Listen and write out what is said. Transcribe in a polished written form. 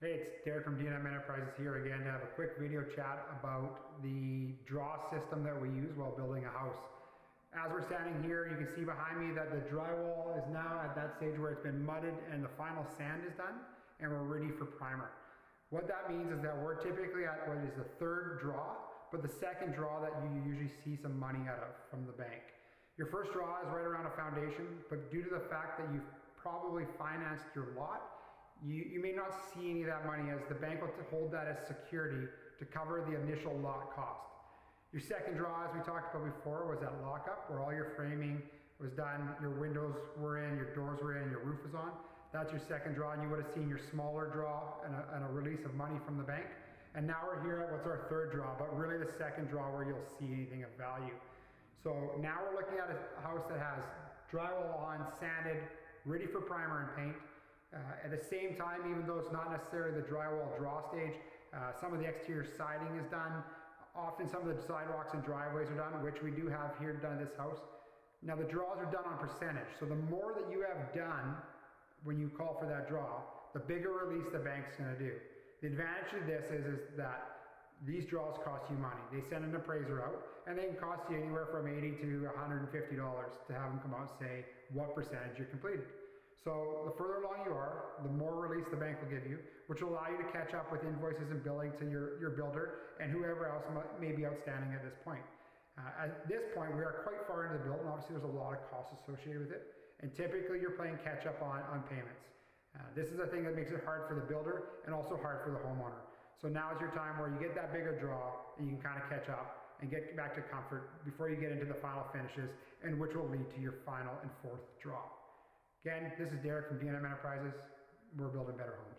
Hey, it's Derek from DNM Enterprises here again to have a quick video chat about the draw system that we use while building a house. As we're standing here, you can see behind me that the drywall is now at that stage where it's been mudded and the final sand is done and we're ready for primer. What that means is that we're typically at what is the third draw, but the second draw that you usually see some money out of from the bank. Your first draw is right around a foundation, but due to the fact that you've probably financed your lot, you may not see any of that money, as the bank will hold that as security to cover the initial lot cost. Your second draw, as we talked about before, was that lockup where all your framing was done, your windows were in, your doors were in, your roof was on. That's your second draw, and you would have seen your smaller draw and a release of money from the bank. And now we're here at what's our third draw, but really the second draw where you'll see anything of value. So now we're looking at a house that has drywall on, sanded, ready for primer and paint. At the same time, even though it's not necessarily the drywall draw stage, some of the exterior siding is done. Often some of the sidewalks and driveways are done, which we do have here done in this house. Now the draws are done on percentage. So the more that you have done when you call for that draw, the bigger release the bank's gonna do. The advantage of this is that these draws cost you money. They send an appraiser out and they can cost you anywhere from $80 to $150 to have them come out and say what percentage you're completed. So the further along you are, the more release the bank will give you, which will allow you to catch up with invoices and billing to your builder and whoever else may be outstanding at this point. At this point, we are quite far into the build, and obviously there's a lot of costs associated with it. And typically you're playing catch up on payments. This is the thing that makes it hard for the builder and also hard for the homeowner. So now is your time where you get that bigger draw and you can kind of catch up and get back to comfort before you get into the final finishes, and which will lead to your final and fourth draw. Again, this is Derek from DNM Enterprises. We're building better homes.